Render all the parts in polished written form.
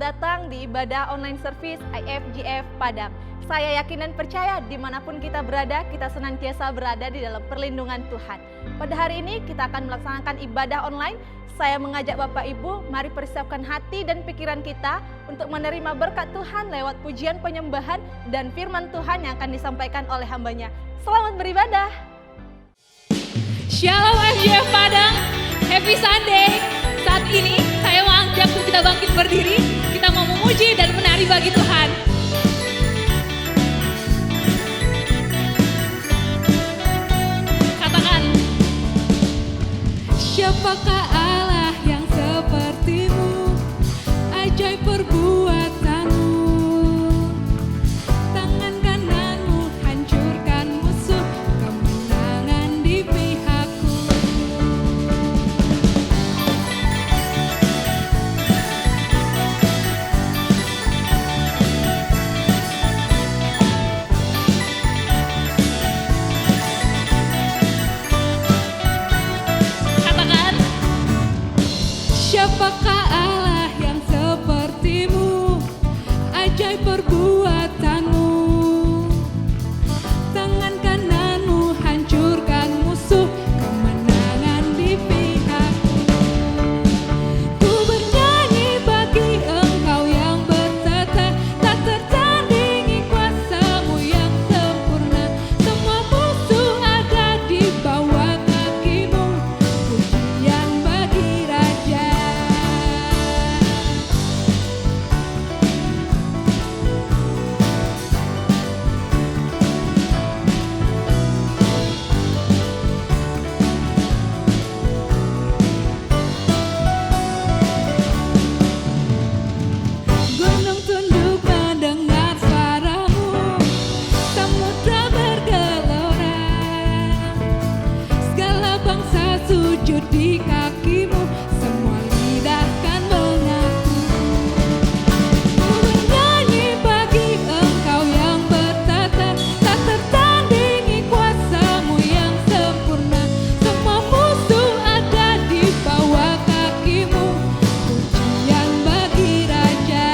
datang di ibadah online service IFGF Padang. Saya yakin dan percaya dimanapun kita berada, kita senantiasa berada di dalam perlindungan Tuhan. Pada hari ini kita akan melaksanakan ibadah online. Saya mengajak Bapak Ibu, mari persiapkan hati dan pikiran kita untuk menerima berkat Tuhan lewat pujian penyembahan dan firman Tuhan yang akan disampaikan oleh hambanya. Selamat beribadah. Shalom IFGF Padang, Happy Sunday. Saat ini saya mau ajak kita bangkit berdiri, kita mau memuji dan menari bagi Tuhan. Katakan, siapakah Allah yang sepertimu, ajaib perbuatanmu, tangan kananmu hancurkan musuh, kemenangan di pihakku. Katakan, siapakah Allah yang sepertimu, ajaib perbuatanmu, tangan kananmu hancurkan musuh, kemenangan di pihakku. Ku bernyanyi bagi Engkau yang bertata, tak tertandingi kuasa-Mu yang sempurna. Semua musuh ada di bawah kaki-Mu, pujian bagi Raja. Gunung tunduk mendengar suara-Mu, samudra bergelora, segala bangsa sujud di kaki-Mu, semua lidah kan mengaku. Ku bernyanyi bagi Engkau yang bertata, tak tertandingi kuasa-Mu yang sempurna. Semua musuh ada di bawah kaki-Mu, pujian bagi Raja.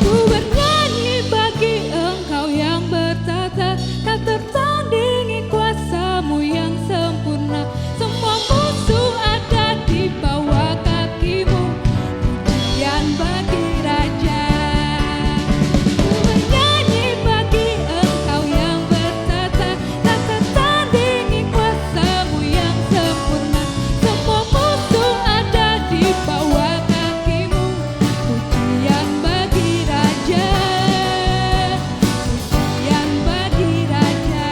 Ku bernyanyi bagi Engkau yang bertata, tak tertandingi kuasa-Mu yang sempurna. Semua musuh ada di bawah kaki-Mu, pujian bagi Raja. Ku bernyanyi bagi Engkau yang bertata, tak tertandingi kuasa-Mu yang sempurna. Semua musuh ada di bawah kaki-Mu, pujian bagi Raja, pujian bagi Raja.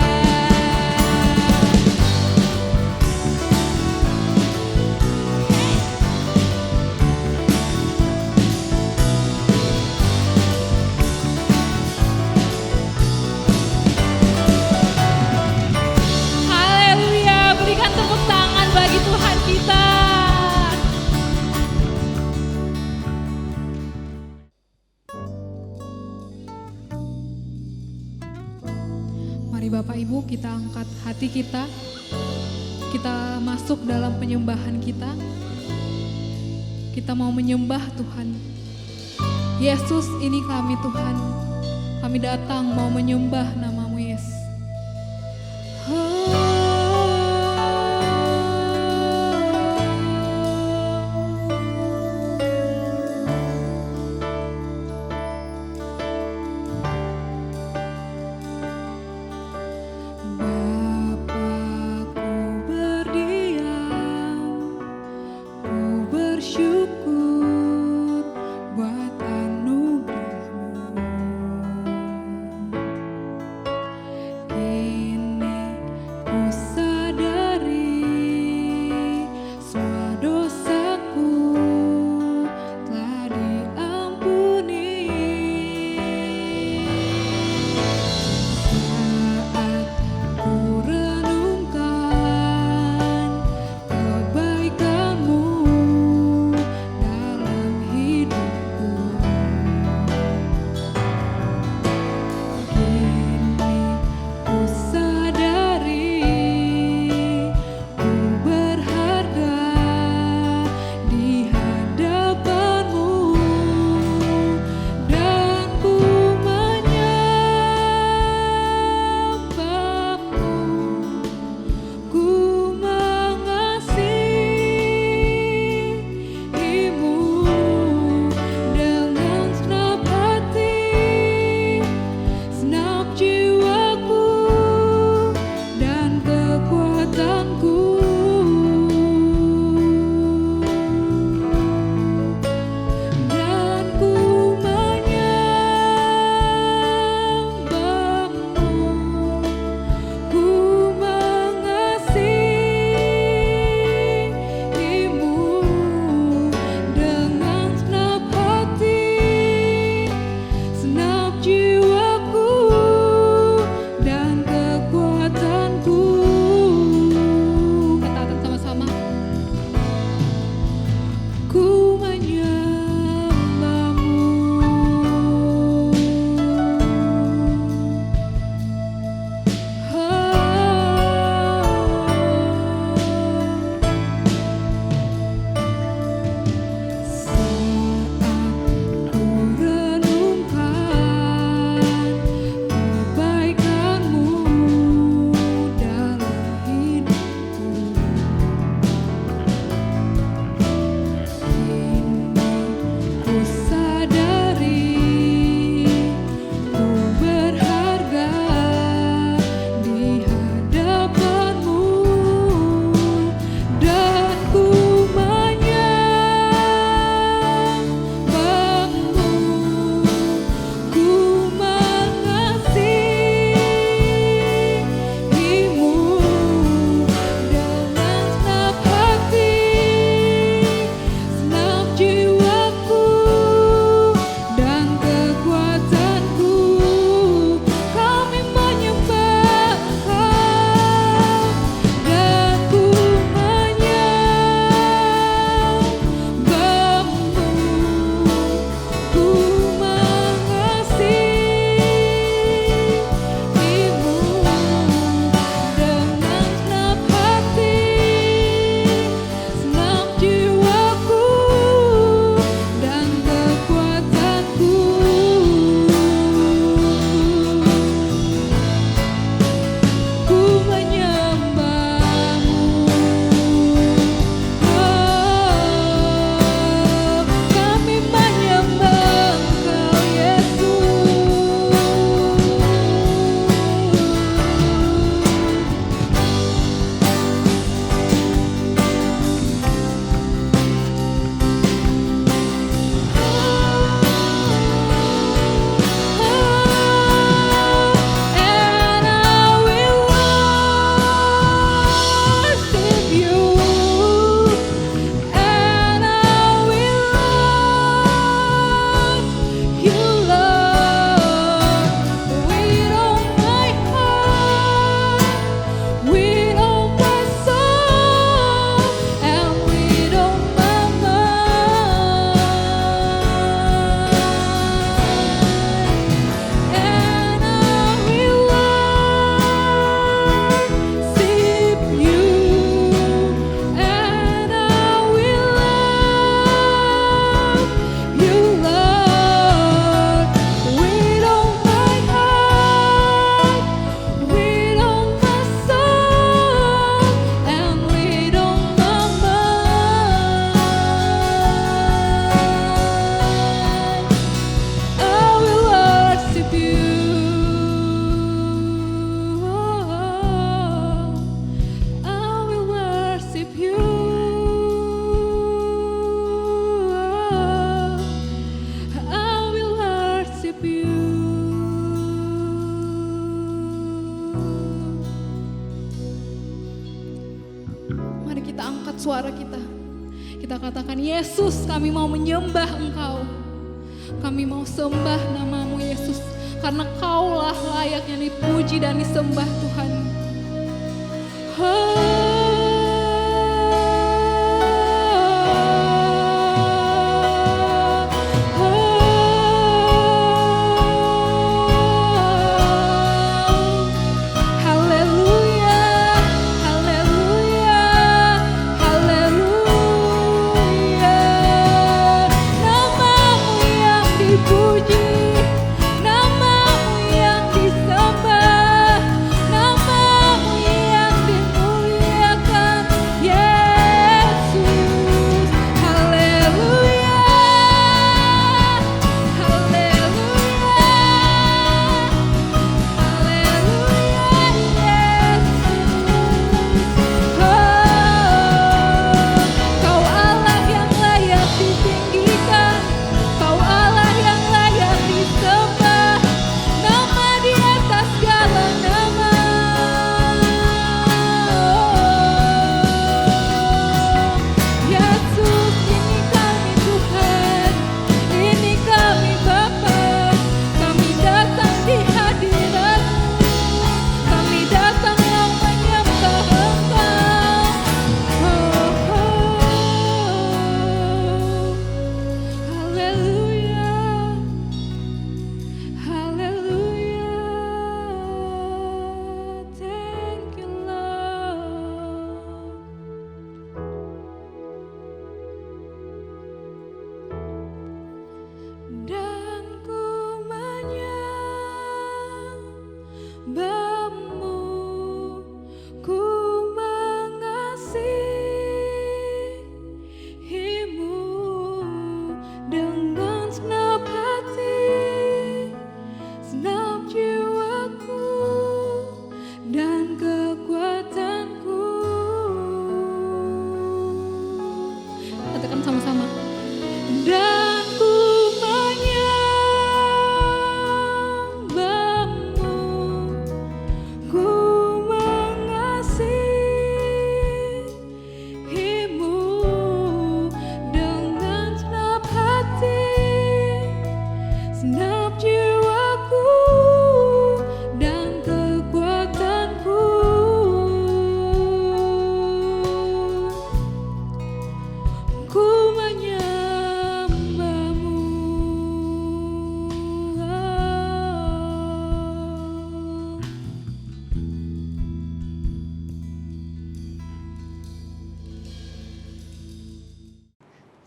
Haleluya, berikan tepuk tangan bagi Tuhan kita. Mari Bapak Ibu kita angkat hati kita masuk dalam penyembahan kita. Kita mau menyembah Tuhan. Yesus, ini kami Tuhan. Kami datang mau menyembah nama-Mu Yesus. Bapa, ku berdiam, ku bersyukur buat anugerah-Mu. suara kita. Kita katakan, Yesus, kami mau menyembah Engkau. Kami mau sembah nama-Mu Yesus, karena Kaulah layak yang dipuji dan disembah Tuhan.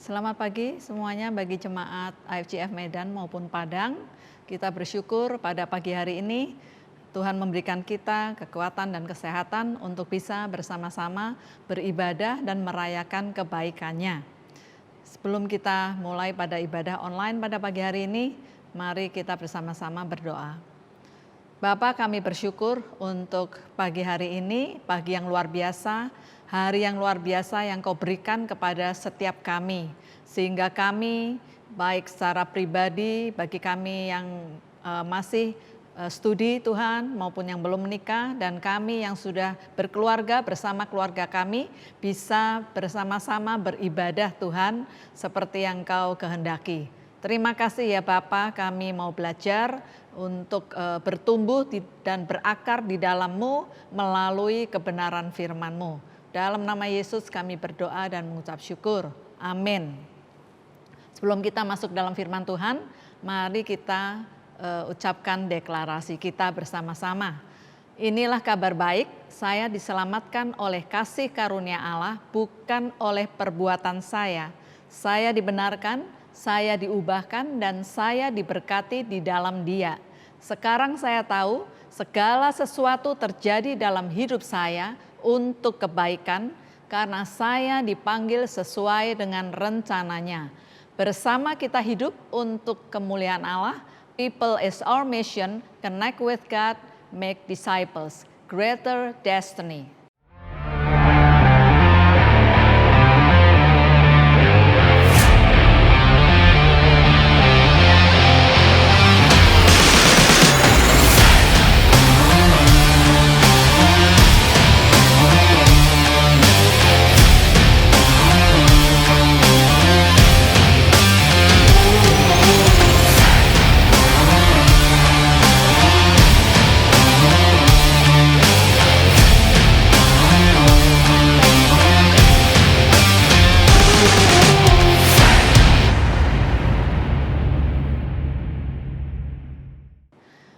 Selamat pagi semuanya bagi jemaat IFGF Medan maupun Padang. Kita bersyukur pada pagi hari ini Tuhan memberikan kita kekuatan dan kesehatan untuk bisa bersama-sama beribadah dan merayakan kebaikannya. Sebelum kita mulai pada ibadah online pada pagi hari ini, mari kita bersama-sama berdoa. Bapa, kami bersyukur untuk pagi hari ini, pagi yang luar biasa, hari yang luar biasa yang Kau berikan kepada setiap kami. Sehingga kami, baik secara pribadi, bagi kami yang masih studi Tuhan, maupun yang belum menikah, dan kami yang sudah berkeluarga bersama keluarga kami, bisa bersama-sama beribadah Tuhan seperti yang Kau kehendaki. Terima kasih ya Bapa, kami mau belajar untuk bertumbuh dan berakar di dalam-Mu melalui kebenaran firman-Mu. Dalam nama Yesus kami berdoa dan mengucap syukur. Amin. Sebelum kita masuk dalam firman Tuhan, mari kita ucapkan deklarasi kita bersama-sama. Inilah kabar baik, saya diselamatkan oleh kasih karunia Allah, bukan oleh perbuatan saya. Saya dibenarkan, saya diubahkan, dan saya diberkati di dalam Dia. Sekarang saya tahu segala sesuatu terjadi dalam hidup saya untuk kebaikan, karena saya dipanggil sesuai dengan rencananya. Bersama kita hidup untuk kemuliaan Allah. People is our mission, connect with God, make disciples, greater destiny.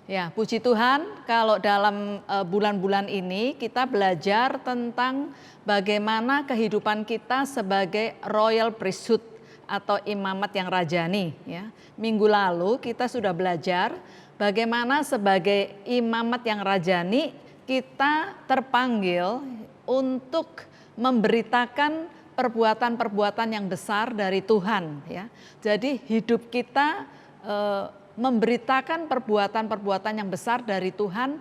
Ya, puji Tuhan kalau dalam bulan-bulan ini kita belajar tentang bagaimana kehidupan kita sebagai royal priesthood atau imamat yang rajani. Ya. Minggu lalu kita sudah belajar bagaimana sebagai imamat yang rajani kita terpanggil untuk memberitakan perbuatan-perbuatan yang besar dari Tuhan. Ya. Jadi hidup kita memberitakan perbuatan-perbuatan yang besar dari Tuhan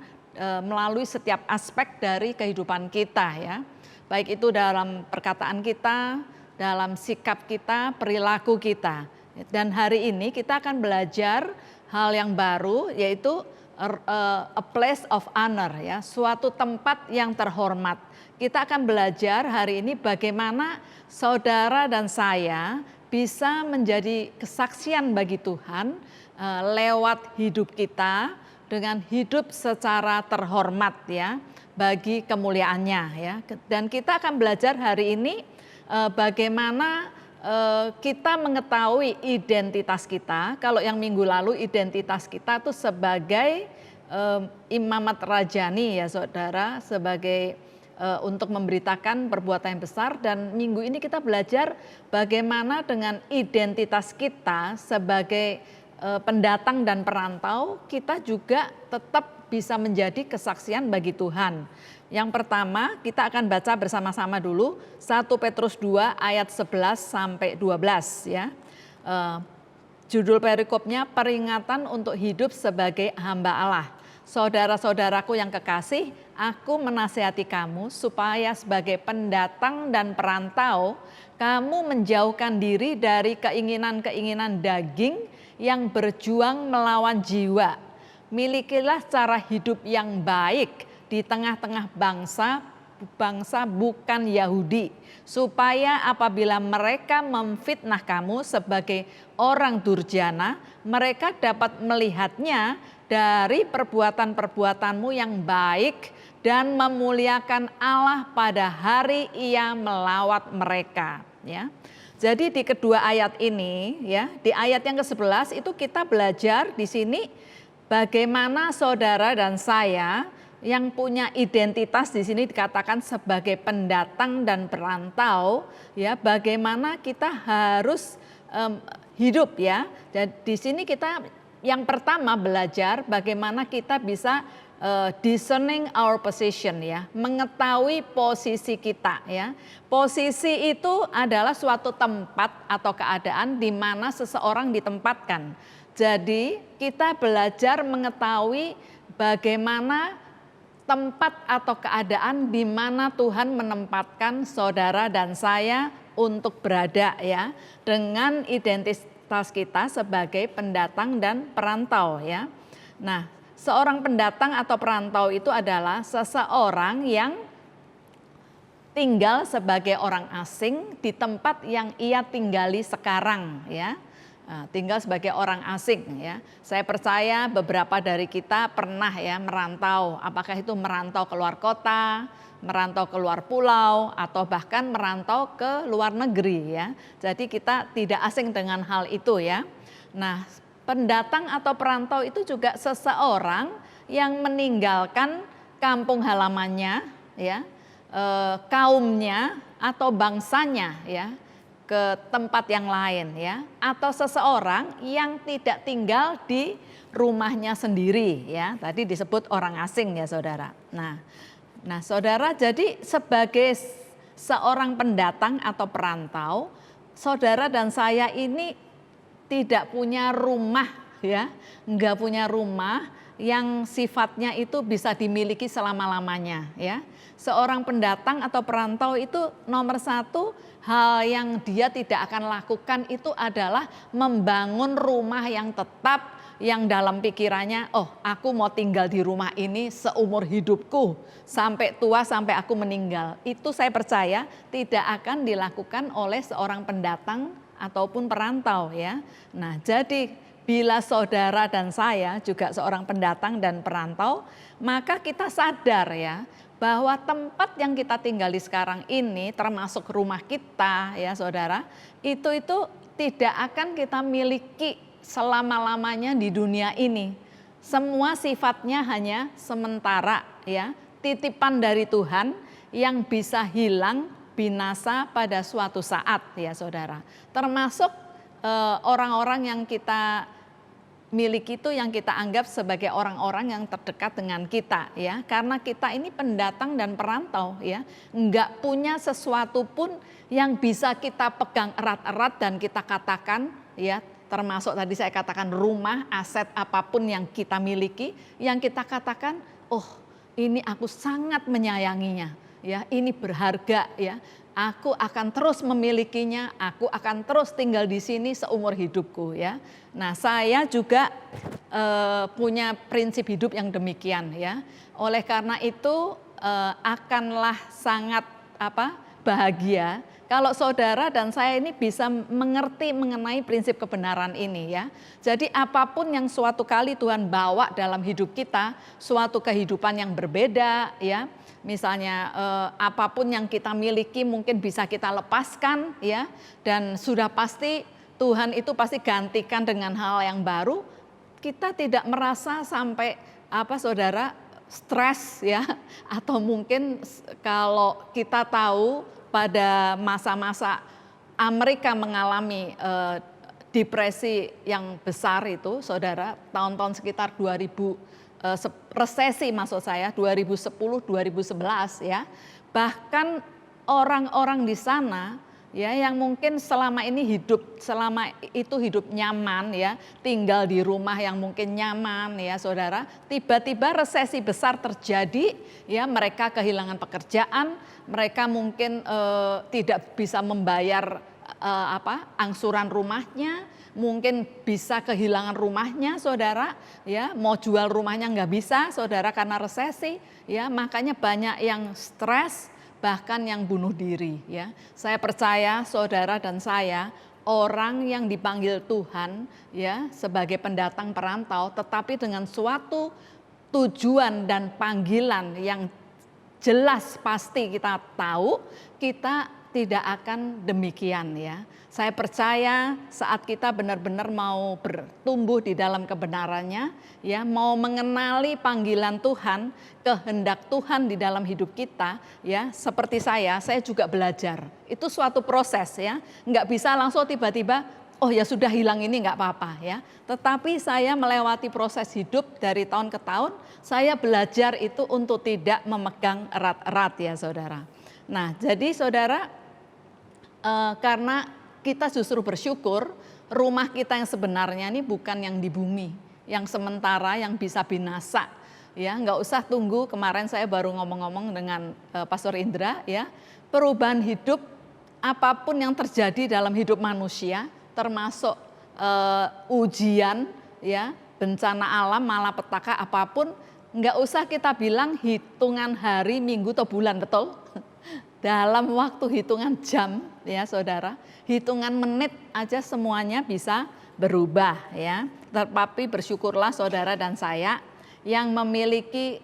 melalui setiap aspek dari kehidupan kita, ya. Baik itu dalam perkataan kita, dalam sikap kita, perilaku kita. Dan hari ini kita akan belajar hal yang baru, yaitu a place of honor, ya, suatu tempat yang terhormat. Kita akan belajar hari ini bagaimana saudara dan saya bisa menjadi kesaksian bagi Tuhan lewat hidup kita dengan hidup secara terhormat, ya, bagi kemuliaannya, ya. Dan kita akan belajar hari ini bagaimana kita mengetahui identitas kita. Kalau yang minggu lalu identitas kita itu sebagai imamat rajani, ya saudara, sebagai untuk memberitakan perbuatan yang besar. Dan minggu ini kita belajar bagaimana dengan identitas kita sebagai pendatang dan perantau, kita juga tetap bisa menjadi kesaksian bagi Tuhan. Yang pertama kita akan baca bersama-sama dulu 1 Petrus 2 ayat 11 sampai 12, ya. Judul perikopnya peringatan untuk hidup sebagai hamba Allah. Saudara-saudaraku yang kekasih, aku menasihati kamu supaya sebagai pendatang dan perantau kamu menjauhkan diri dari keinginan-keinginan daging yang berjuang melawan jiwa. Milikilah cara hidup yang baik di tengah-tengah bangsa bukan Yahudi, supaya apabila mereka memfitnah kamu sebagai orang durjana, mereka dapat melihatnya dari perbuatan-perbuatanmu yang baik dan memuliakan Allah pada hari Ia melawat mereka, ya. Jadi di kedua ayat ini, ya, di ayat yang ke-11 itu kita belajar di sini bagaimana saudara dan saya yang punya identitas di sini dikatakan sebagai pendatang dan perantau, ya, bagaimana kita harus hidup, ya. Dan di sini kita yang pertama belajar bagaimana kita bisa discerning our position, ya, mengetahui posisi kita, ya. Posisi itu adalah suatu tempat atau keadaan di mana seseorang ditempatkan. Jadi kita belajar mengetahui bagaimana tempat atau keadaan di mana Tuhan menempatkan saudara dan saya untuk berada, ya, dengan identitas kita sebagai pendatang dan perantau, ya. Nah, seorang pendatang atau perantau itu adalah seseorang yang tinggal sebagai orang asing di tempat yang ia tinggali sekarang, ya. Tinggal sebagai orang asing, ya. Saya percaya beberapa dari kita pernah, ya, merantau, apakah itu merantau keluar kota, merantau keluar pulau, atau bahkan merantau ke luar negeri, ya. Jadi kita tidak asing dengan hal itu, ya. Nah, pendatang atau perantau itu juga seseorang yang meninggalkan kampung halamannya, ya, kaumnya atau bangsanya, ya, ke tempat yang lain, ya, atau seseorang yang tidak tinggal di rumahnya sendiri, ya. Tadi disebut orang asing, ya saudara. Nah saudara, jadi sebagai seorang pendatang atau perantau, saudara dan saya ini tidak punya rumah, ya, enggak punya rumah yang sifatnya itu bisa dimiliki selama-lamanya, ya. Seorang pendatang atau perantau itu nomor satu hal yang dia tidak akan lakukan itu adalah membangun rumah yang tetap, yang dalam pikirannya, oh aku mau tinggal di rumah ini seumur hidupku sampai tua, sampai aku meninggal. Itu saya percaya tidak akan dilakukan oleh seorang pendatang ataupun perantau, ya. Nah, jadi bila saudara dan saya juga seorang pendatang dan perantau, maka kita sadar, ya, bahwa tempat yang kita tinggali sekarang ini termasuk rumah kita, ya saudara, itu tidak akan kita miliki selama-lamanya di dunia ini. Semua sifatnya hanya sementara, ya, titipan dari Tuhan yang bisa hilang, binasa pada suatu saat, ya saudara. Termasuk orang-orang yang kita miliki itu yang kita anggap sebagai orang-orang yang terdekat dengan kita, ya, karena kita ini pendatang dan perantau, ya, enggak punya sesuatu pun yang bisa kita pegang erat-erat dan kita katakan, ya, termasuk tadi saya katakan rumah, aset apapun yang kita miliki, yang kita katakan, oh ini aku sangat menyayanginya, ya, ini berharga, ya. Aku akan terus memilikinya, aku akan terus tinggal di sini seumur hidupku, ya. Nah, saya juga punya prinsip hidup yang demikian, ya. Oleh karena itu akanlah sangat bahagia kalau saudara dan saya ini bisa mengerti mengenai prinsip kebenaran ini, ya. Jadi apapun yang suatu kali Tuhan bawa dalam hidup kita, suatu kehidupan yang berbeda, ya. Misalnya apapun yang kita miliki mungkin bisa kita lepaskan, ya, dan sudah pasti Tuhan itu pasti gantikan dengan hal yang baru. Kita tidak merasa sampai saudara stres, ya, atau mungkin kalau kita tahu pada masa-masa Amerika mengalami depresi yang besar itu, saudara, tahun-tahun sekitar 2000 resesi maksud saya 2010-2011, ya. Bahkan orang-orang di sana, ya, yang mungkin selama itu hidup nyaman, ya, tinggal di rumah yang mungkin nyaman, ya saudara, tiba-tiba resesi besar terjadi, ya, mereka kehilangan pekerjaan, mereka mungkin tidak bisa membayar angsuran rumahnya, mungkin bisa kehilangan rumahnya, saudara, ya, mau jual rumahnya nggak bisa, saudara, karena resesi, ya, makanya banyak yang stres, bahkan yang bunuh diri, ya. Saya percaya saudara dan saya orang yang dipanggil Tuhan, ya, sebagai pendatang perantau, tetapi dengan suatu tujuan dan panggilan yang jelas pasti kita tahu, kita tidak akan demikian, ya. Saya percaya saat kita benar-benar mau bertumbuh di dalam kebenarannya, ya, mau mengenali panggilan Tuhan, kehendak Tuhan di dalam hidup kita, ya, seperti saya juga belajar. Itu suatu proses, ya. Enggak bisa langsung tiba-tiba, oh ya sudah hilang ini enggak apa-apa, ya. Tetapi saya melewati proses hidup dari tahun ke tahun, saya belajar itu untuk tidak memegang erat-erat, ya saudara. Nah, jadi saudara, karena kita justru bersyukur rumah kita yang sebenarnya ini bukan yang di bumi, yang sementara, yang bisa binasa, ya. Nggak usah tunggu, kemarin saya baru ngomong-ngomong dengan Pastor Indra, ya, perubahan hidup apapun yang terjadi dalam hidup manusia, termasuk ujian, ya, bencana alam, malapetaka apapun, nggak usah kita bilang hitungan hari, minggu atau bulan, betul? Dalam waktu hitungan jam, ya saudara, hitungan menit aja semuanya bisa berubah, ya. Tetapi bersyukurlah saudara dan saya yang memiliki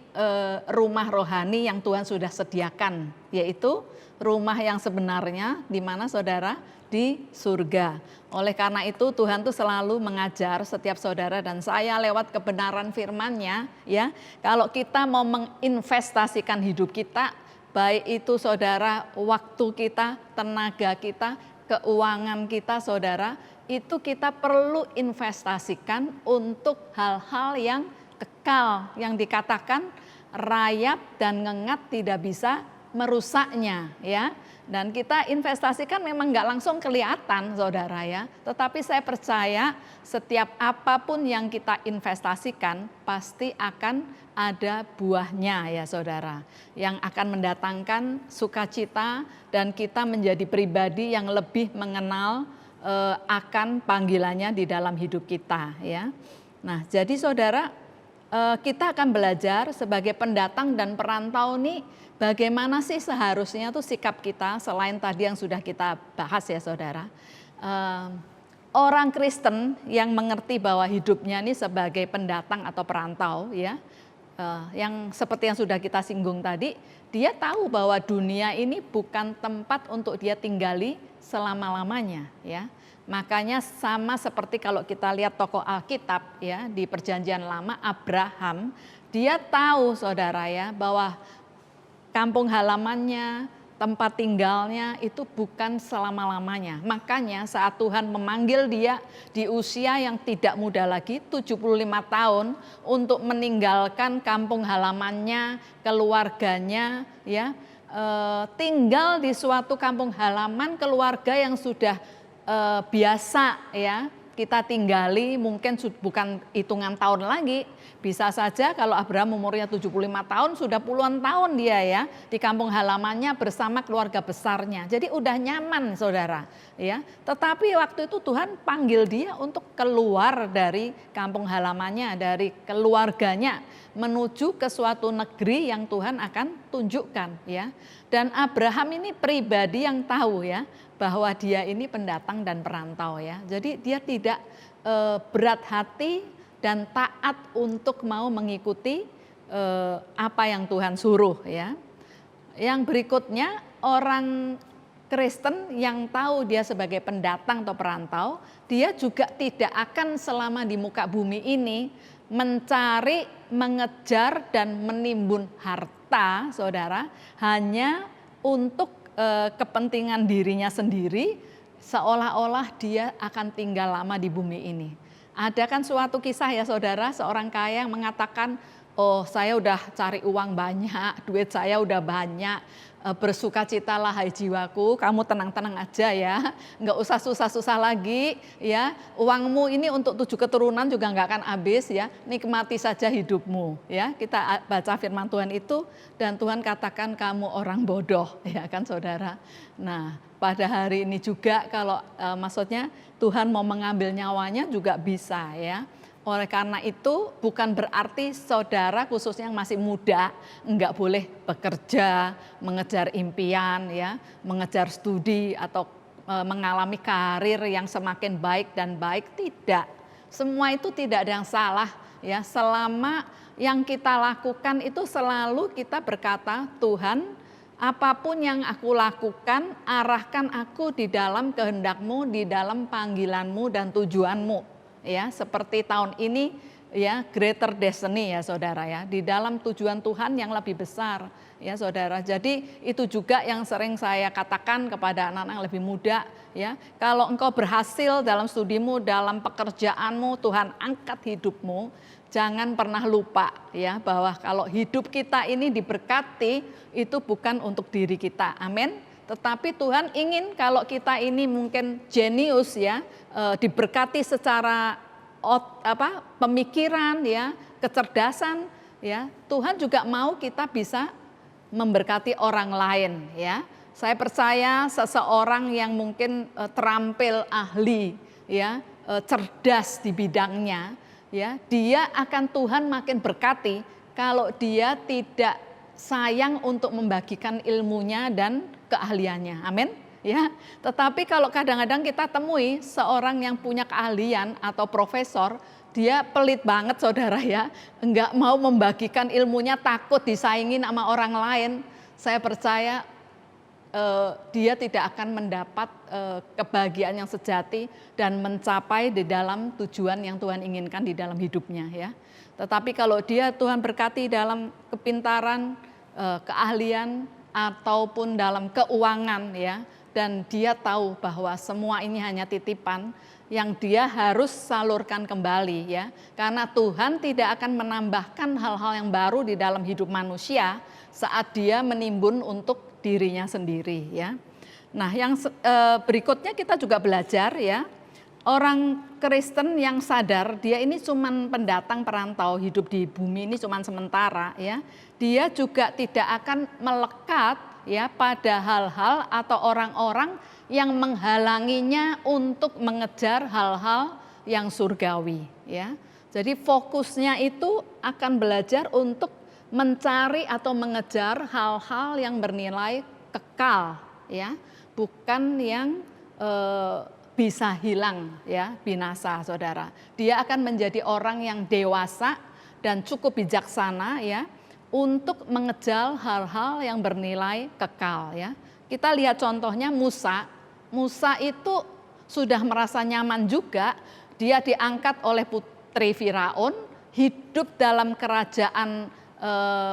rumah rohani yang Tuhan sudah sediakan, yaitu rumah yang sebenarnya di mana saudara? Di surga. Oleh karena itu Tuhan tuh selalu mengajar setiap saudara dan saya lewat kebenaran firman-Nya, ya. Kalau kita mau menginvestasikan hidup kita, baik itu saudara waktu kita, tenaga kita, keuangan kita saudara, itu kita perlu investasikan untuk hal-hal yang kekal, yang dikatakan rayap dan ngengat tidak bisa merusaknya, ya. Dan kita investasikan memang nggak langsung kelihatan saudara, ya. Tetapi saya percaya setiap apapun yang kita investasikan pasti akan ada buahnya, ya saudara. Yang akan mendatangkan sukacita dan kita menjadi pribadi yang lebih mengenal akan panggilannya di dalam hidup kita, ya. Nah, jadi saudara, kita akan belajar sebagai pendatang dan perantau nih, bagaimana sih seharusnya tuh sikap kita selain tadi yang sudah kita bahas, ya saudara. Orang Kristen yang mengerti bahwa hidupnya ini sebagai pendatang atau perantau, ya, yang seperti yang sudah kita singgung tadi, dia tahu bahwa dunia ini bukan tempat untuk dia tinggali selama-lamanya, ya. Makanya sama seperti kalau kita lihat tokoh Alkitab ya di Perjanjian Lama, Abraham, dia tahu saudara ya bahwa kampung halamannya, tempat tinggalnya itu bukan selama-lamanya. Makanya saat Tuhan memanggil dia di usia yang tidak muda lagi, 75 tahun, untuk meninggalkan kampung halamannya, keluarganya, ya, tinggal di suatu kampung halaman keluarga yang sudah biasa ya kita tinggali, mungkin bukan hitungan tahun lagi. Bisa saja kalau Abraham umurnya 75 tahun, sudah puluhan tahun dia ya di kampung halamannya bersama keluarga besarnya. Jadi udah nyaman saudara ya. Tetapi waktu itu Tuhan panggil dia untuk keluar dari kampung halamannya, dari keluarganya, menuju ke suatu negeri yang Tuhan akan tunjukkan ya. Dan Abraham ini pribadi yang tahu ya bahwa dia ini pendatang dan perantau ya. Jadi dia tidak berat hati dan taat untuk mau mengikuti apa yang Tuhan suruh ya. Yang berikutnya, orang Kristen yang tahu dia sebagai pendatang atau perantau, dia juga tidak akan selama di muka bumi ini mencari, mengejar dan menimbun harta, saudara, hanya untuk kepentingan dirinya sendiri, seolah-olah dia akan tinggal lama di bumi ini. Ada kan suatu kisah ya saudara, seorang kaya yang mengatakan, oh saya udah cari uang banyak, duit saya udah banyak, bersukacitalah hai jiwaku, kamu tenang-tenang aja ya, nggak usah susah-susah lagi ya, uangmu ini untuk 7 keturunan juga nggak akan habis ya, nikmati saja hidupmu ya. Kita baca firman Tuhan itu dan Tuhan katakan kamu orang bodoh ya kan saudara. Nah pada hari ini juga kalau maksudnya Tuhan mau mengambil nyawanya juga bisa ya. Oleh karena itu bukan berarti saudara khususnya yang masih muda enggak boleh bekerja, mengejar impian ya, mengejar studi atau mengalami karir yang semakin baik dan baik, tidak. Semua itu tidak ada yang salah ya, selama yang kita lakukan itu selalu kita berkata, Tuhan, apapun yang aku lakukan, arahkan aku di dalam kehendak-Mu, di dalam panggilan-Mu dan tujuan-Mu. Ya, seperti tahun ini ya, greater destiny ya saudara ya, di dalam tujuan Tuhan yang lebih besar ya saudara. Jadi itu juga yang sering saya katakan kepada anak-anak yang lebih muda ya, kalau engkau berhasil dalam studimu, dalam pekerjaanmu, Tuhan angkat hidupmu, jangan pernah lupa ya bahwa kalau hidup kita ini diberkati itu bukan untuk diri kita, amin. Tetapi Tuhan ingin kalau kita ini mungkin jenius ya, diberkati secara pemikiran ya, kecerdasan ya. Tuhan juga mau kita bisa memberkati orang lain ya. Saya percaya seseorang yang mungkin terampil, ahli ya, cerdas di bidangnya ya, dia akan Tuhan makin berkati kalau dia tidak sayang untuk membagikan ilmunya dan keahliannya, amin ya. Tetapi kalau kadang-kadang kita temui seorang yang punya keahlian atau profesor, dia pelit banget saudara ya, enggak mau membagikan ilmunya, takut disaingin sama orang lain, saya percaya dia tidak akan mendapat kebahagiaan yang sejati dan mencapai di dalam tujuan yang Tuhan inginkan di dalam hidupnya ya. Tetapi kalau dia Tuhan berkati dalam kepintaran, keahlian ataupun dalam keuangan ya, dan dia tahu bahwa semua ini hanya titipan yang dia harus salurkan kembali ya, karena Tuhan tidak akan menambahkan hal-hal yang baru di dalam hidup manusia saat dia menimbun untuk dirinya sendiri ya. Nah yang berikutnya kita juga belajar ya, orang Kristen yang sadar dia ini cuman pendatang perantau, hidup di bumi ini cuman sementara ya. Dia juga tidak akan melekat ya pada hal-hal atau orang-orang yang menghalanginya untuk mengejar hal-hal yang surgawi ya. Jadi fokusnya itu akan belajar untuk mencari atau mengejar hal-hal yang bernilai kekal ya, bukan yang bisa hilang ya, binasa saudara. Dia akan menjadi orang yang dewasa dan cukup bijaksana ya untuk mengejar hal-hal yang bernilai kekal ya. Kita lihat contohnya Musa. Musa itu sudah merasa nyaman juga, dia diangkat oleh putri Firaun, hidup dalam kerajaan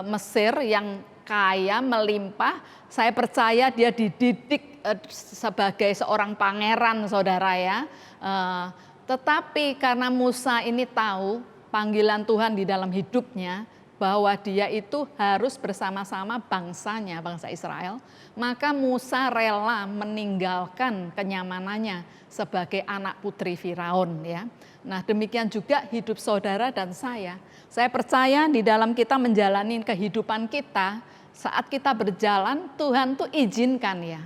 Mesir yang kaya, melimpah. Saya percaya dia dididik sebagai seorang pangeran, saudara ya. Tetapi karena Musa ini tahu panggilan Tuhan di dalam hidupnya, bahwa dia itu harus bersama-sama bangsanya, bangsa Israel, maka Musa rela meninggalkan kenyamanannya sebagai anak putri Firaun ya. Nah, demikian juga hidup saudara dan saya. Saya percaya di dalam kita menjalani kehidupan kita, saat kita berjalan, Tuhan tuh izinkan ya.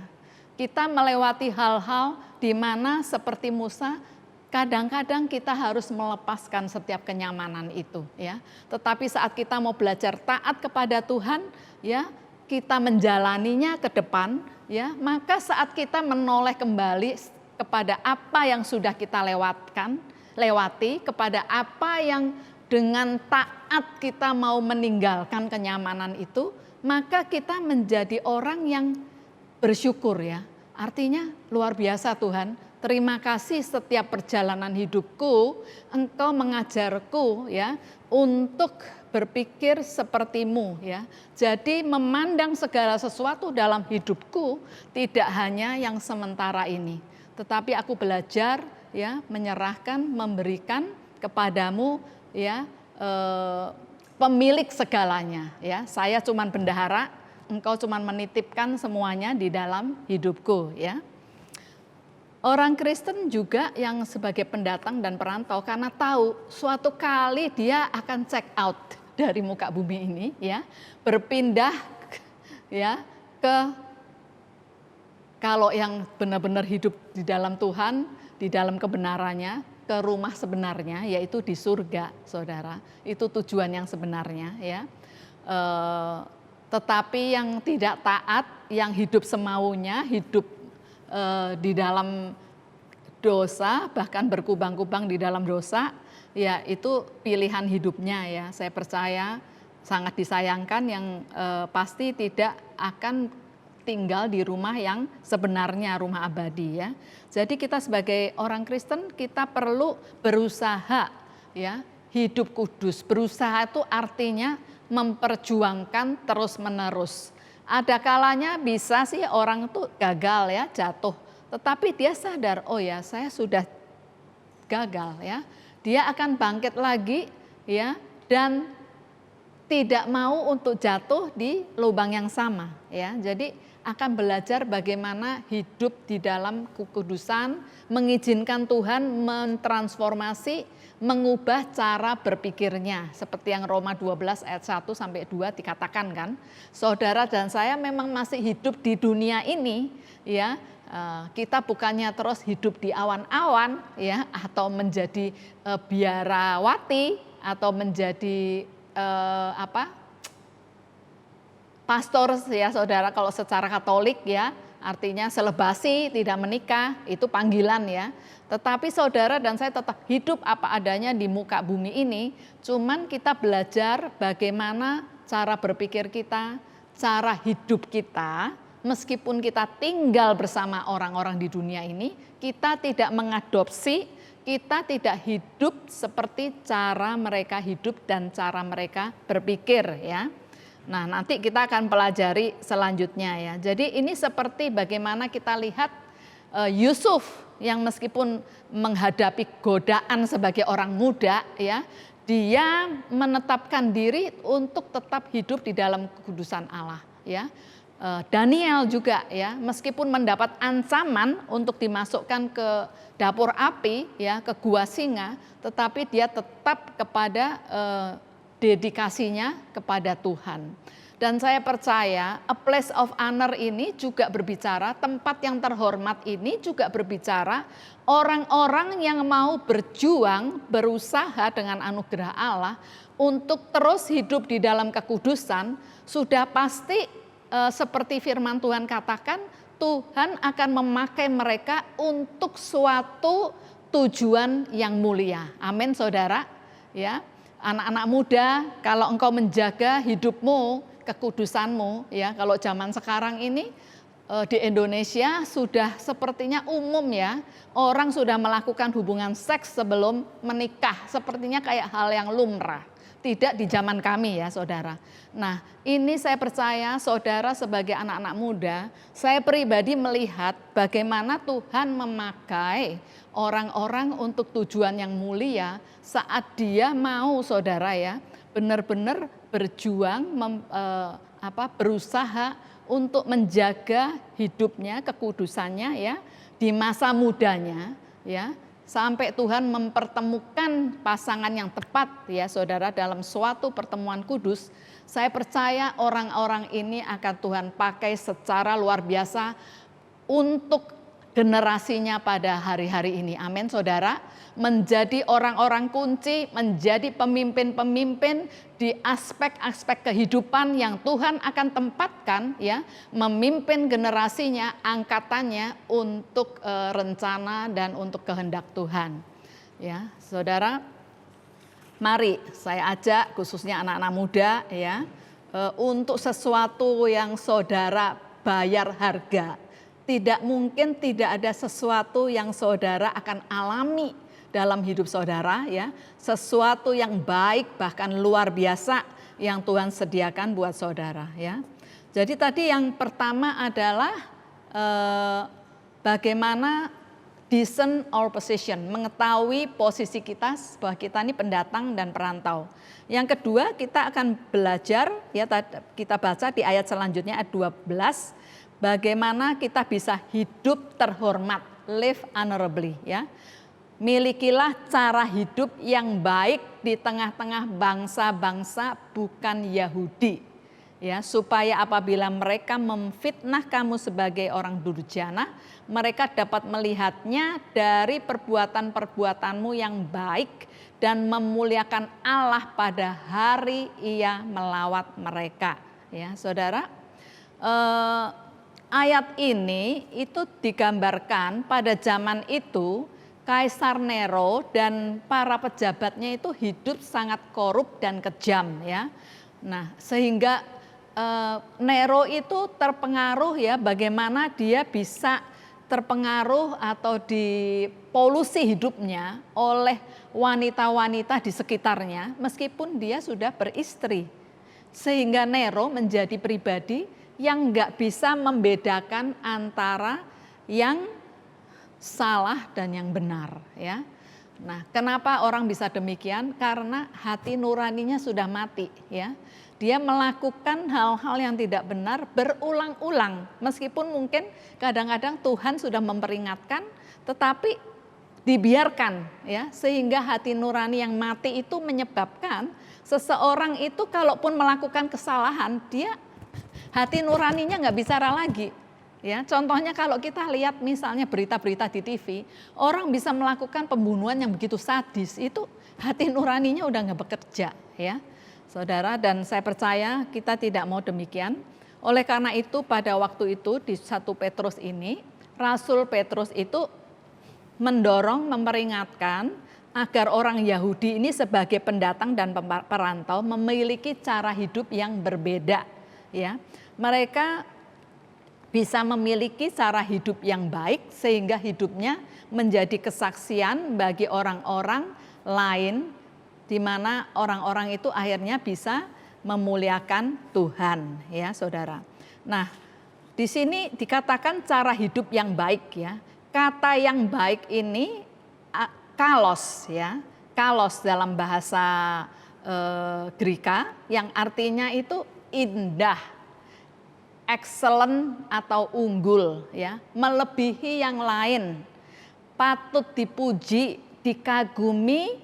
Kita melewati hal-hal di mana seperti Musa, kadang-kadang kita harus melepaskan setiap kenyamanan itu ya. Tetapi saat kita mau belajar taat kepada Tuhan ya, kita menjalaninya ke depan ya, maka saat kita menoleh kembali kepada apa yang sudah kita lewati, kepada apa yang dengan taat kita mau meninggalkan kenyamanan itu, maka kita menjadi orang yang bersyukur ya. Artinya luar biasa Tuhan. Terima kasih setiap perjalanan hidupku, Engkau mengajarku ya untuk berpikir sepertimu ya. Jadi memandang segala sesuatu dalam hidupku tidak hanya yang sementara ini, tetapi aku belajar ya menyerahkan, memberikan kepadamu ya pemilik segalanya ya. Saya cuman bendahara, Engkau cuman menitipkan semuanya di dalam hidupku ya. Orang Kristen juga yang sebagai pendatang dan perantau karena tahu suatu kali dia akan check out dari muka bumi ini ya, berpindah ya ke, kalau yang benar-benar hidup di dalam Tuhan, di dalam kebenarannya, ke rumah sebenarnya yaitu di surga, saudara. Itu tujuan yang sebenarnya ya. Tetapi yang tidak taat, yang hidup semaunya, hidup di dalam dosa, bahkan berkubang-kubang di dalam dosa, ya itu pilihan hidupnya ya. Saya percaya sangat disayangkan yang pasti tidak akan tinggal di rumah yang sebenarnya, rumah abadi ya. Jadi kita sebagai orang Kristen kita perlu berusaha ya, hidup kudus. Berusaha itu artinya memperjuangkan terus-menerus. Ada kalanya bisa sih orang tuh gagal ya, jatuh. Tetapi dia sadar, oh ya saya sudah gagal ya. Dia akan bangkit lagi ya, dan tidak mau untuk jatuh di lubang yang sama ya. Jadi akan belajar bagaimana hidup di dalam kekudusan, mengizinkan Tuhan mentransformasi, mengubah cara berpikirnya. Seperti yang Roma 12 ayat 1 sampai 2 dikatakan kan, saudara dan saya memang masih hidup di dunia ini ya. Kita bukannya terus hidup di awan-awan ya, atau menjadi biarawati atau menjadi pastor ya saudara, kalau secara Katolik ya, artinya selebasi, tidak menikah, itu panggilan ya. Tetapi saudara dan saya tetap hidup apa adanya di muka bumi ini, cuman kita belajar bagaimana cara berpikir kita, cara hidup kita, meskipun kita tinggal bersama orang-orang di dunia ini, kita tidak mengadopsi, kita tidak hidup seperti cara mereka hidup dan cara mereka berpikir ya. Nah, nanti kita akan pelajari selanjutnya ya. Jadi ini seperti bagaimana kita lihat Yusuf yang meskipun menghadapi godaan sebagai orang muda ya, dia menetapkan diri untuk tetap hidup di dalam kekudusan Allah ya. Daniel juga ya, meskipun mendapat ancaman untuk dimasukkan ke dapur api ya, ke gua singa, tetapi dia tetap kepada dedikasinya kepada Tuhan. Dan saya percaya a place of honor ini juga berbicara, tempat yang terhormat ini juga berbicara orang-orang yang mau berjuang, berusaha dengan anugerah Allah untuk terus hidup di dalam kekudusan. Sudah pasti seperti firman Tuhan katakan, Tuhan akan memakai mereka untuk suatu tujuan yang mulia. Amin saudara ya. Anak-anak muda, kalau engkau menjaga hidupmu, kekudusanmu ya, kalau zaman sekarang ini di Indonesia sudah sepertinya umum ya, orang sudah melakukan hubungan seks sebelum menikah, sepertinya kayak hal yang lumrah. Tidak di zaman kami ya saudara. Nah ini saya percaya saudara sebagai anak-anak muda, saya pribadi melihat bagaimana Tuhan memakai orang-orang untuk tujuan yang mulia saat dia mau saudara ya, benar-benar berjuang, berusaha untuk menjaga hidupnya, kekudusannya ya di masa mudanya ya, sampai Tuhan mempertemukan pasangan yang tepat ya saudara dalam suatu pertemuan kudus. Saya percaya orang-orang ini akan Tuhan pakai secara luar biasa untuk generasinya pada hari-hari ini. Amin saudara. Menjadi orang-orang kunci, menjadi pemimpin-pemimpin di aspek-aspek kehidupan yang Tuhan akan tempatkan ya, memimpin generasinya, angkatannya untuk rencana dan untuk kehendak Tuhan. Ya, saudara, mari saya ajak khususnya anak-anak muda ya, untuk sesuatu yang saudara bayar harga. Tidak mungkin tidak ada sesuatu yang saudara akan alami dalam hidup saudara ya, sesuatu yang baik bahkan luar biasa yang Tuhan sediakan buat saudara ya. Jadi tadi yang pertama adalah bagaimana discern our position, mengetahui posisi kita bahwa kita ini pendatang dan perantau. Yang kedua kita akan belajar ya, kita baca di ayat selanjutnya ayat 12, bagaimana kita bisa hidup terhormat, live honorably ya. Milikilah cara hidup yang baik di tengah-tengah bangsa-bangsa bukan Yahudi. Ya, supaya apabila mereka memfitnah kamu sebagai orang durjana, mereka dapat melihatnya dari perbuatan-perbuatanmu yang baik dan memuliakan Allah pada hari Ia melawat mereka. Ya, saudara, ayat ini itu digambarkan pada zaman itu Kaisar Nero dan para pejabatnya itu hidup sangat korup dan kejam ya. Nah, sehingga Nero itu terpengaruh ya, bagaimana dia bisa terpengaruh atau dipolusi hidupnya oleh wanita-wanita di sekitarnya meskipun dia sudah beristri. Sehingga Nero menjadi pribadi yang nggak bisa membedakan antara yang salah dan yang benar ya. Nah, kenapa orang bisa demikian? Karena hati nuraninya sudah mati ya. Dia melakukan hal-hal yang tidak benar berulang-ulang. Meskipun mungkin kadang-kadang Tuhan sudah memperingatkan, tetapi dibiarkan ya, sehingga hati nurani yang mati itu menyebabkan seseorang itu kalaupun melakukan kesalahan, dia hati nuraninya nggak bicara lagi. Ya, contohnya kalau kita lihat misalnya berita-berita di TV, orang bisa melakukan pembunuhan yang begitu sadis, itu hati nuraninya udah nggak bekerja, ya, saudara. Dan saya percaya kita tidak mau demikian. Oleh karena itu pada waktu itu di 1 Petrus ini, Rasul Petrus itu mendorong, memperingatkan agar orang Yahudi ini sebagai pendatang dan perantau memiliki cara hidup yang berbeda, ya. Mereka bisa memiliki cara hidup yang baik sehingga hidupnya menjadi kesaksian bagi orang-orang lain, di mana orang-orang itu akhirnya bisa memuliakan Tuhan, ya saudara. Nah, di sini dikatakan cara hidup yang baik ya. Kata yang baik ini kalos ya, kalos dalam bahasa Greka yang artinya itu indah, excellent atau unggul ya, melebihi yang lain, patut dipuji, dikagumi,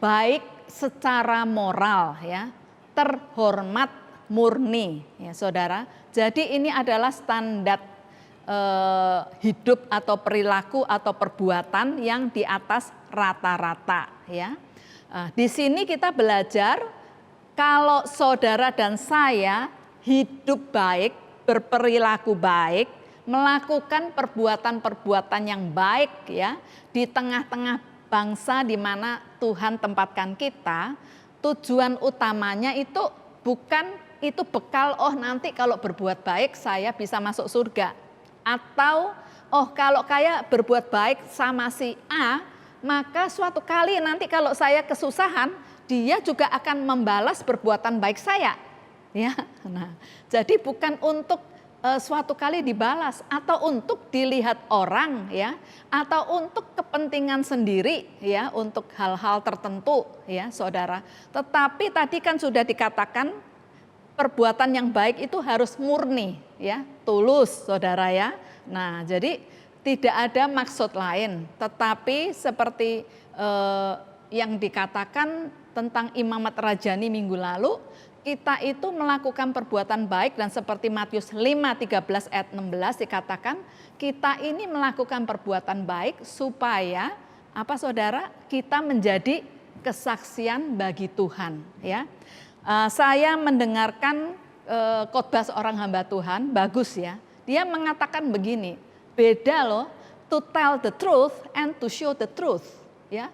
baik secara moral ya, terhormat, murni ya saudara. Jadi ini adalah standar hidup atau perilaku atau perbuatan yang di atas rata-rata ya. Di sini kita belajar kalau saudara dan saya hidup baik, berperilaku baik, melakukan perbuatan-perbuatan yang baik ya di tengah-tengah bangsa di mana Tuhan tempatkan kita, tujuan utamanya itu bukan itu bekal, oh nanti kalau berbuat baik saya bisa masuk surga. Atau oh kalau kayak berbuat baik sama si A, maka suatu kali nanti kalau saya kesusahan, dia juga akan membalas perbuatan baik saya. Ya, nah, jadi bukan untuk suatu kali dibalas atau untuk dilihat orang ya, atau untuk kepentingan sendiri ya, untuk hal-hal tertentu ya saudara. Tetapi tadi kan sudah dikatakan perbuatan yang baik itu harus murni ya, tulus saudara ya. Nah jadi tidak ada maksud lain, tetapi seperti yang dikatakan tentang Imamat Rajani minggu lalu, kita itu melakukan perbuatan baik dan seperti Matius 5:13 ayat 16 dikatakan kita ini melakukan perbuatan baik supaya apa saudara? Kita menjadi kesaksian bagi Tuhan ya. Saya mendengarkan khotbah seorang hamba Tuhan, bagus ya. Dia mengatakan begini, beda loh to tell the truth and to show the truth ya.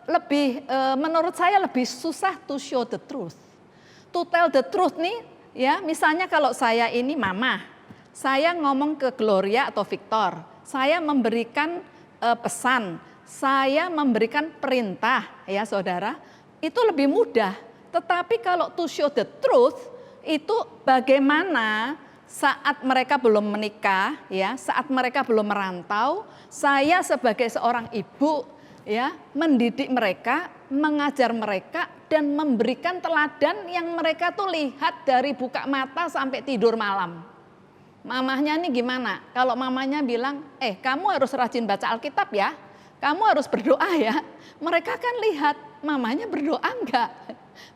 Lebih menurut saya lebih susah to show the truth. To tell the truth nih ya, misalnya kalau saya ini mama, saya ngomong ke Gloria atau Victor, saya memberikan pesan, saya memberikan perintah ya saudara, itu lebih mudah. Tetapi kalau to show the truth itu bagaimana saat mereka belum menikah ya, saat mereka belum merantau, saya sebagai seorang ibu ya mendidik mereka, mengajar mereka dan memberikan teladan yang mereka tuh lihat dari buka mata sampai tidur malam. Mamahnya nih gimana? Kalau mamanya bilang, kamu harus rajin baca Alkitab ya, kamu harus berdoa ya. Mereka kan lihat mamanya berdoa enggak,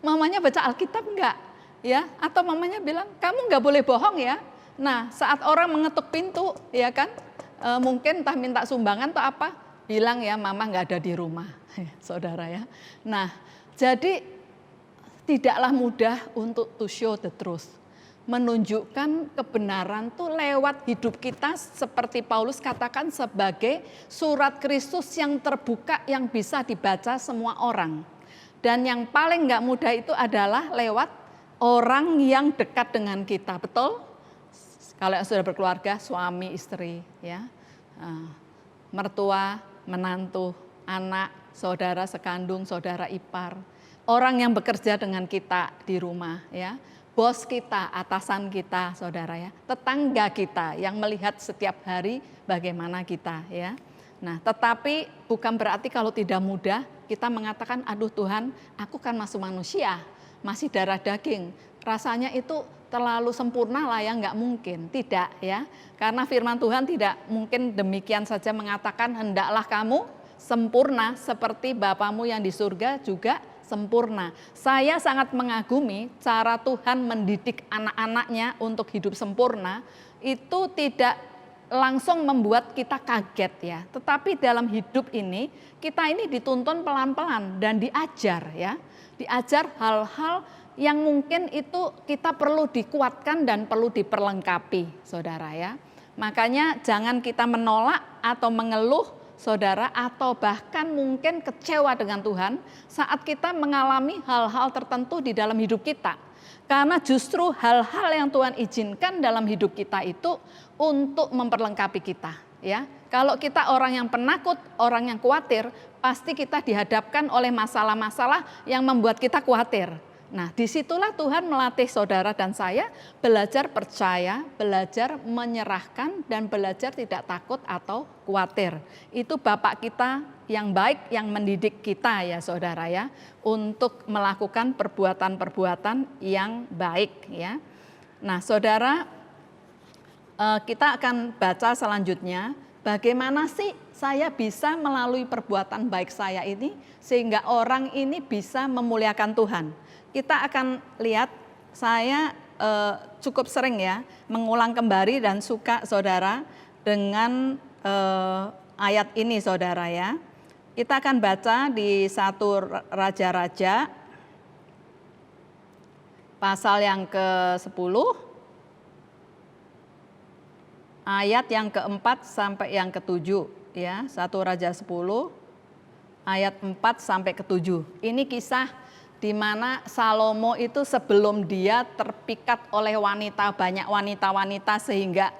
mamanya baca Alkitab enggak, ya? Atau mamanya bilang, kamu enggak boleh bohong ya. Nah saat orang mengetuk pintu ya kan, mungkin entah minta sumbangan atau apa, bilang ya mama enggak ada di rumah, saudara ya. Nah jadi tidaklah mudah untuk to show the truth. Menunjukkan kebenaran tuh lewat hidup kita seperti Paulus katakan sebagai surat Kristus yang terbuka yang bisa dibaca semua orang. Dan yang paling nggak mudah itu adalah lewat orang yang dekat dengan kita, betul? Kalau yang sudah berkeluarga, suami, istri, ya, mertua, menantu, anak, saudara sekandung, saudara ipar, orang yang bekerja dengan kita di rumah, ya, bos kita, atasan kita, saudara ya, tetangga kita yang melihat setiap hari bagaimana kita, ya. Nah, tetapi bukan berarti kalau tidak mudah kita mengatakan, aduh Tuhan, aku kan masih manusia, masih darah daging, rasanya itu terlalu sempurna lah ya, nggak mungkin, tidak ya, karena firman Tuhan tidak mungkin demikian saja mengatakan hendaklah kamu sempurna seperti Bapamu yang di surga juga sempurna. Saya sangat mengagumi cara Tuhan mendidik anak-anaknya untuk hidup sempurna, itu tidak langsung membuat kita kaget ya. Tetapi dalam hidup ini, kita ini dituntun pelan-pelan dan diajar ya. Diajar hal-hal yang mungkin itu kita perlu dikuatkan dan perlu diperlengkapi, saudara ya. Makanya jangan kita menolak atau mengeluh, saudara, atau bahkan mungkin kecewa dengan Tuhan saat kita mengalami hal-hal tertentu di dalam hidup kita. Karena justru hal-hal yang Tuhan izinkan dalam hidup kita itu untuk memperlengkapi kita. Ya, kalau kita orang yang penakut, orang yang khawatir, pasti kita dihadapkan oleh masalah-masalah yang membuat kita khawatir. Nah, disitulah Tuhan melatih saudara dan saya belajar percaya, belajar menyerahkan, dan belajar tidak takut atau khawatir. Itu Bapak kita yang baik yang mendidik kita ya saudara ya, untuk melakukan perbuatan-perbuatan yang baik ya. Nah saudara, kita akan baca selanjutnya, bagaimana sih saya bisa melalui perbuatan baik saya ini sehingga orang ini bisa memuliakan Tuhan. Kita akan lihat, saya cukup sering ya mengulang kembali dan suka saudara dengan ayat ini saudara ya. Kita akan baca di 1 Raja-Raja pasal yang ke-10 ayat yang ke-4 sampai yang ke-7 ya. 1 Raja 10 ayat 4 sampai ke-7. Ini kisah di mana Salomo itu sebelum dia terpikat oleh banyak wanita-wanita sehingga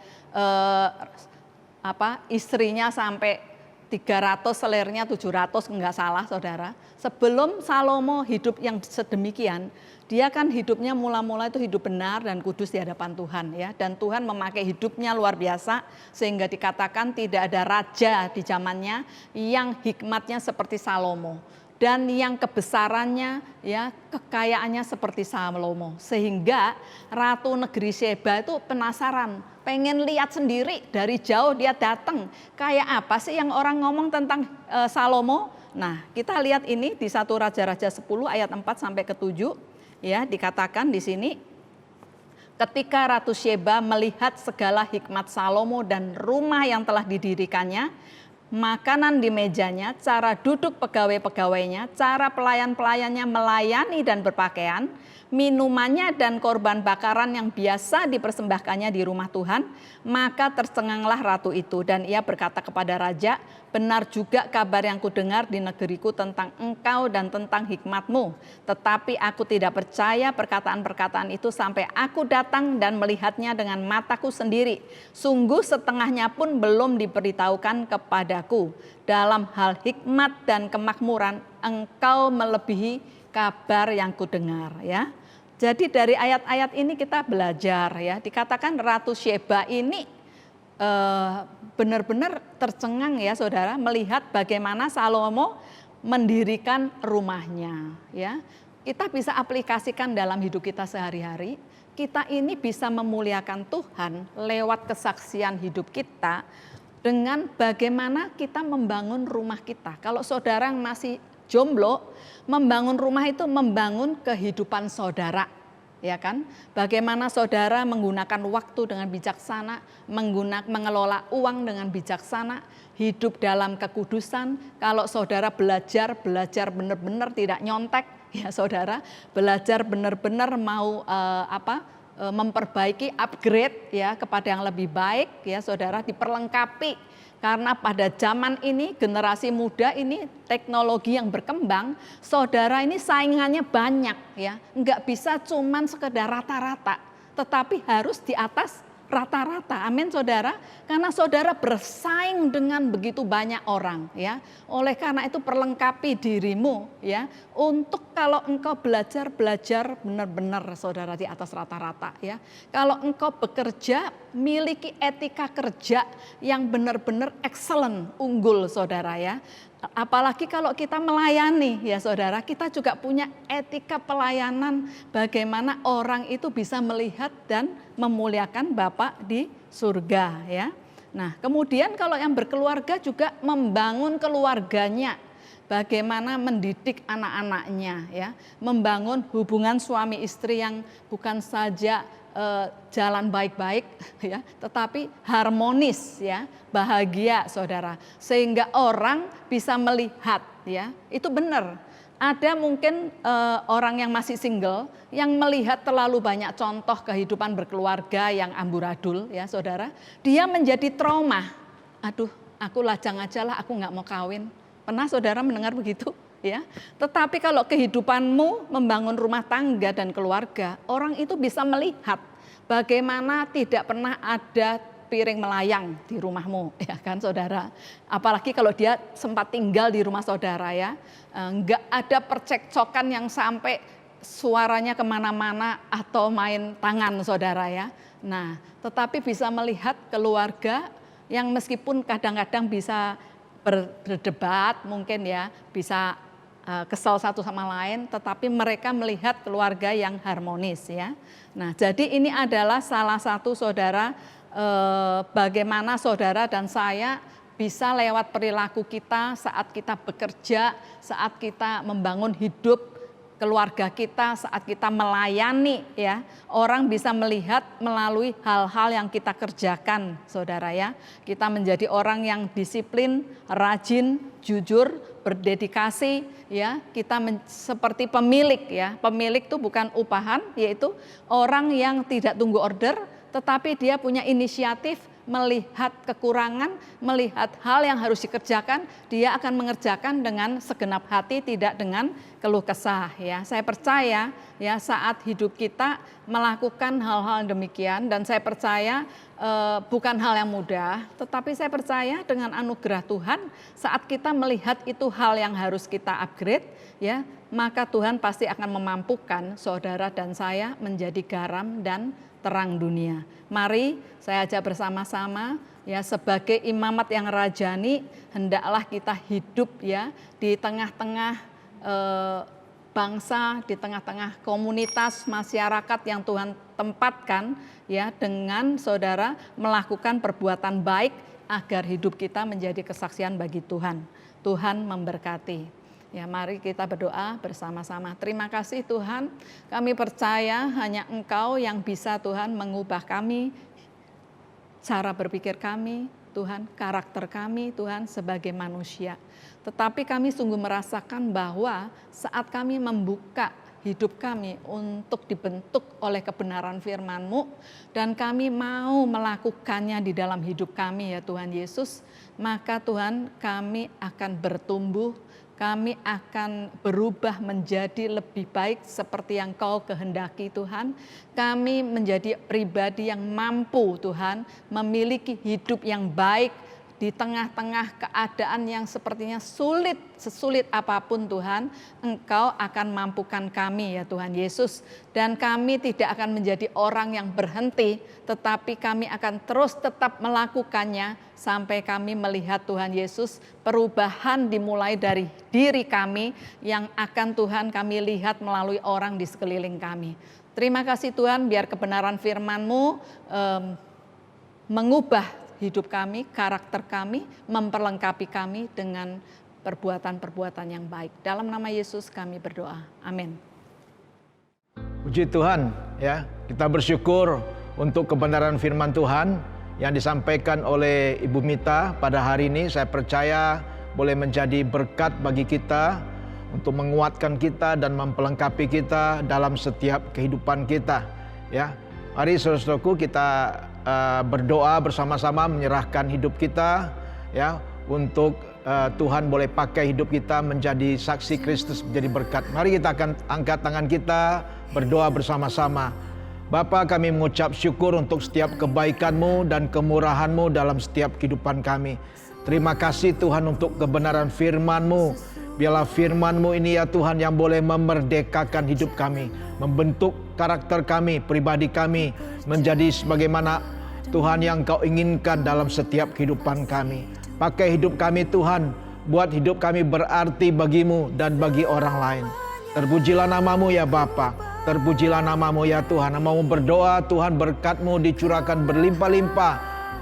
istrinya sampai 300, selirnya 700, enggak salah saudara. Sebelum Salomo hidup yang sedemikian, dia kan hidupnya mula-mula itu hidup benar dan kudus di hadapan Tuhan ya. Dan Tuhan memakai hidupnya luar biasa sehingga dikatakan tidak ada raja di zamannya yang hikmatnya seperti Salomo. Dan yang kebesarannya ya, kekayaannya seperti Salomo, sehingga ratu negeri Sheba itu penasaran, pengen lihat sendiri, dari jauh dia datang, kayak apa sih yang orang ngomong tentang Salomo. Nah, kita lihat ini di 1 Raja-Raja 10 ayat 4 sampai ke 7 ya, dikatakan di sini, ketika Ratu Sheba melihat segala hikmat Salomo dan rumah yang telah didirikannya, makanan di mejanya, cara duduk pegawai-pegawainya, cara pelayan-pelayannya melayani dan berpakaian, minumannya dan korban bakaran yang biasa dipersembahkannya di rumah Tuhan, maka tercenganglah ratu itu dan ia berkata kepada raja, benar juga kabar yang kudengar di negeriku tentang engkau dan tentang hikmatmu, tetapi aku tidak percaya perkataan-perkataan itu sampai aku datang dan melihatnya dengan mataku sendiri. Sungguh setengahnya pun belum diberitahukan kepadaku. Dalam hal hikmat dan kemakmuran engkau melebihi kabar yang kudengar ya. Jadi dari ayat-ayat ini kita belajar ya, dikatakan Ratu Sheba ini benar-benar tercengang ya saudara, melihat bagaimana Salomo mendirikan rumahnya ya. Kita bisa aplikasikan dalam hidup kita sehari-hari. Kita ini bisa memuliakan Tuhan lewat kesaksian hidup kita dengan bagaimana kita membangun rumah kita. Kalau saudara yang masih jomblo, membangun rumah itu membangun kehidupan saudara, ya kan? Bagaimana saudara menggunakan waktu dengan bijaksana, mengelola uang dengan bijaksana, hidup dalam kekudusan. Kalau saudara belajar benar-benar tidak nyontek, ya saudara, belajar benar-benar mau memperbaiki, upgrade ya kepada yang lebih baik, ya saudara, diperlengkapi. Karena pada zaman ini, generasi muda ini teknologi yang berkembang, saudara ini saingannya banyak ya. Enggak bisa cuman sekedar rata-rata, tetapi harus di atas rata-rata. Amin saudara. Karena saudara bersaing dengan begitu banyak orang ya. Oleh karena itu perlengkapi dirimu ya. Untuk kalau engkau belajar benar-benar saudara di atas rata-rata ya. Kalau engkau bekerja, miliki etika kerja yang benar-benar excellent, unggul saudara ya. Apalagi kalau kita melayani ya saudara, kita juga punya etika pelayanan, bagaimana orang itu bisa melihat dan memuliakan Bapa di surga ya. Nah kemudian kalau yang berkeluarga juga membangun keluarganya, bagaimana mendidik anak-anaknya ya, membangun hubungan suami istri yang bukan saja jalan baik-baik ya, tetapi harmonis ya, bahagia saudara, sehingga orang bisa melihat ya, itu benar. Ada mungkin orang yang masih single yang melihat terlalu banyak contoh kehidupan berkeluarga yang amburadul ya saudara, dia menjadi trauma. Aduh, aku lajang aja lah, aku nggak mau kawin. Pernah saudara mendengar begitu? Ya, tetapi kalau kehidupanmu membangun rumah tangga dan keluarga, orang itu bisa melihat bagaimana tidak pernah ada piring melayang di rumahmu, ya kan saudara. Apalagi kalau dia sempat tinggal di rumah saudara ya, enggak ada percekcokan yang sampai suaranya kemana-mana atau main tangan saudara ya. Nah, tetapi bisa melihat keluarga yang meskipun kadang-kadang bisa berdebat mungkin ya, bisa kesal satu sama lain, tetapi mereka melihat keluarga yang harmonis ya. Nah jadi ini adalah salah satu saudara, bagaimana saudara dan saya bisa lewat perilaku kita saat kita bekerja, saat kita membangun hidup keluarga kita, saat kita melayani ya, orang bisa melihat melalui hal-hal yang kita kerjakan saudara ya. Kita menjadi orang yang disiplin, rajin, jujur, berdedikasi ya. Kita seperti pemilik ya. Pemilik itu bukan upahan, yaitu orang yang tidak tunggu order, tetapi dia punya inisiatif melihat kekurangan, melihat hal yang harus dikerjakan, dia akan mengerjakan dengan segenap hati, tidak dengan keluh kesah. Ya, saya percaya ya saat hidup kita melakukan hal-hal demikian, dan saya percaya bukan hal yang mudah, tetapi saya percaya dengan anugerah Tuhan saat kita melihat itu hal yang harus kita upgrade, ya, maka Tuhan pasti akan memampukan saudara dan saya menjadi garam dan terang dunia. Mari saya ajak bersama-sama ya sebagai imamat yang rajani, hendaklah kita hidup ya di tengah-tengah bangsa, di tengah-tengah komunitas masyarakat yang Tuhan tempatkan ya, dengan saudara melakukan perbuatan baik agar hidup kita menjadi kesaksian bagi Tuhan. Tuhan memberkati. Ya, mari kita berdoa bersama-sama. Terima kasih Tuhan, kami percaya hanya Engkau yang bisa Tuhan mengubah kami, cara berpikir kami, Tuhan, karakter kami Tuhan sebagai manusia. Tetapi kami sungguh merasakan bahwa saat kami membuka hidup kami untuk dibentuk oleh kebenaran firman-Mu, dan kami mau melakukannya di dalam hidup kami ya Tuhan Yesus, maka Tuhan kami akan bertumbuh, kami akan berubah menjadi lebih baik seperti yang Kau kehendaki Tuhan. Kami menjadi pribadi yang mampu Tuhan memiliki hidup yang baik di tengah-tengah keadaan yang sepertinya sulit, sesulit apapun Tuhan, Engkau akan mampukan kami ya Tuhan Yesus. Dan kami tidak akan menjadi orang yang berhenti, tetapi kami akan terus tetap melakukannya sampai kami melihat Tuhan Yesus, perubahan dimulai dari diri kami yang akan Tuhan kami lihat melalui orang di sekeliling kami. Terima kasih Tuhan, biar kebenaran firman-Mu mengubah hidup kami, karakter kami, memperlengkapi kami dengan perbuatan-perbuatan yang baik. Dalam nama Yesus kami berdoa. Amin. Puji Tuhan ya, kita bersyukur untuk kebenaran firman Tuhan yang disampaikan oleh Ibu Mita pada hari ini. Saya percaya boleh menjadi berkat bagi kita untuk menguatkan kita dan memperlengkapi kita dalam setiap kehidupan kita. Ya, mari saudara-saudaraku kita berdoa bersama-sama menyerahkan hidup kita ya untuk Tuhan boleh pakai hidup kita menjadi saksi Kristus, menjadi berkat. Mari kita akan angkat tangan kita berdoa bersama-sama. Bapa, kami mengucap syukur untuk setiap kebaikan-Mu dan kemurahan-Mu dalam setiap kehidupan kami. Terima kasih Tuhan untuk kebenaran firman-Mu. Biarlah firman-Mu ini ya Tuhan yang boleh memerdekakan hidup kami, membentuk karakter kami, pribadi kami menjadi sebagaimana Tuhan yang Kau inginkan dalam setiap kehidupan kami. Pakai hidup kami Tuhan, buat hidup kami berarti bagi-Mu dan bagi orang lain. Terpujilah nama-Mu ya Bapa, terpujilah nama-Mu ya Tuhan. Mau berdoa Tuhan, berkat-Mu dicurahkan berlimpah-limpah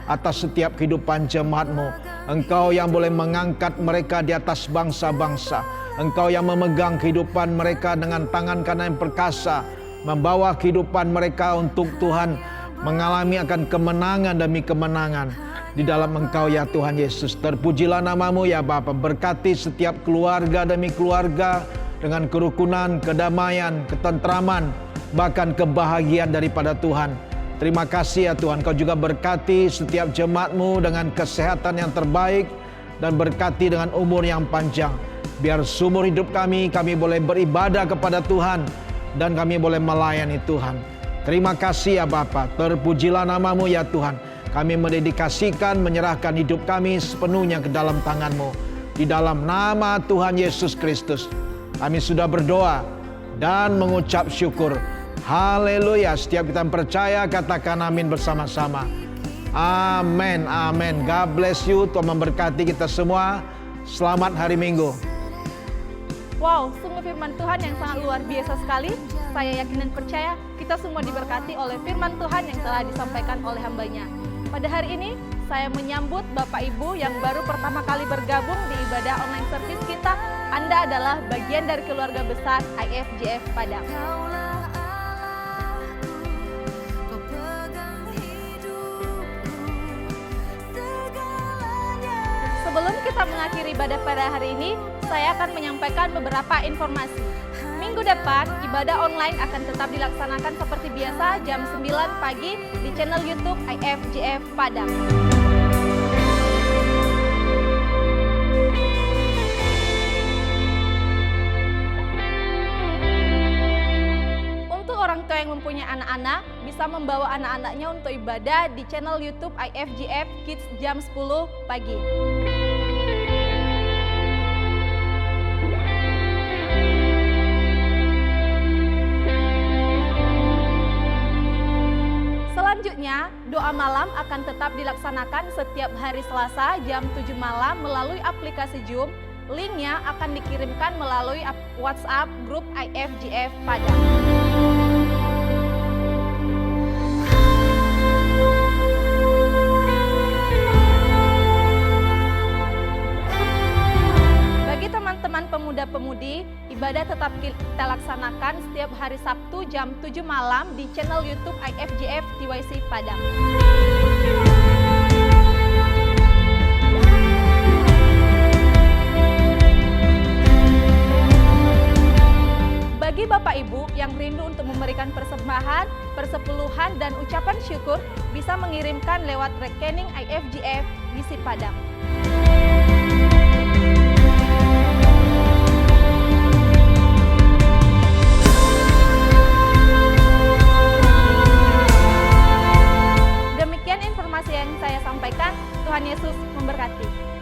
atas setiap kehidupan jemaat-Mu. Engkau yang boleh mengangkat mereka di atas bangsa-bangsa. Engkau yang memegang kehidupan mereka dengan tangan kanan yang perkasa, membawa kehidupan mereka untuk Tuhan mengalami akan kemenangan demi kemenangan di dalam Engkau ya Tuhan Yesus. Terpujilah nama-Mu ya Bapa. Berkati setiap keluarga demi keluarga dengan kerukunan, kedamaian, ketentraman, bahkan kebahagiaan daripada Tuhan. Terima kasih ya Tuhan, Kau juga berkati setiap jemaat-Mu dengan kesehatan yang terbaik dan berkati dengan umur yang panjang. Biar seumur hidup kami boleh beribadah kepada Tuhan dan kami boleh melayani Tuhan. Terima kasih ya Bapa, terpujilah nama-Mu ya Tuhan. Kami mendedikasikan, menyerahkan hidup kami sepenuhnya ke dalam tangan-Mu. Di dalam nama Tuhan Yesus Kristus, kami sudah berdoa dan mengucap syukur. Haleluya. Setiap kita percaya, katakan amin bersama-sama. Amin, amin. God bless you. Tuhan memberkati kita semua. Selamat hari Minggu. Wow, sungguh firman Tuhan yang sangat luar biasa sekali. Saya yakin dan percaya kita semua diberkati oleh firman Tuhan yang telah disampaikan oleh hamba-Nya. Pada hari ini, saya menyambut Bapak Ibu yang baru pertama kali bergabung di ibadah online service kita. Anda adalah bagian dari keluarga besar IFGF Padang. Sebelum kita mengakhiri ibadah pada hari ini, saya akan menyampaikan beberapa informasi. Minggu depan, ibadah online akan tetap dilaksanakan seperti biasa jam 9 pagi di channel YouTube IFGF Padang. Untuk orang tua yang mempunyai anak-anak, bisa membawa anak-anaknya untuk ibadah di channel YouTube IFGF Kids jam 10 pagi. Selanjutnya, doa malam akan tetap dilaksanakan setiap hari Selasa jam 7 malam melalui aplikasi Zoom. Linknya akan dikirimkan melalui WhatsApp grup IFGF Padang. Bagi teman-teman pemuda-pemudi, ibadah tetap kita laksanakan setiap hari Sabtu jam 7 malam di channel YouTube IFGF TYC Padang. Bagi Bapak Ibu yang rindu untuk memberikan persembahan, persepuluhan, dan ucapan syukur, bisa mengirimkan lewat rekening IFGF Misi Padang. Demikian informasi yang saya sampaikan. Tuhan Yesus memberkati.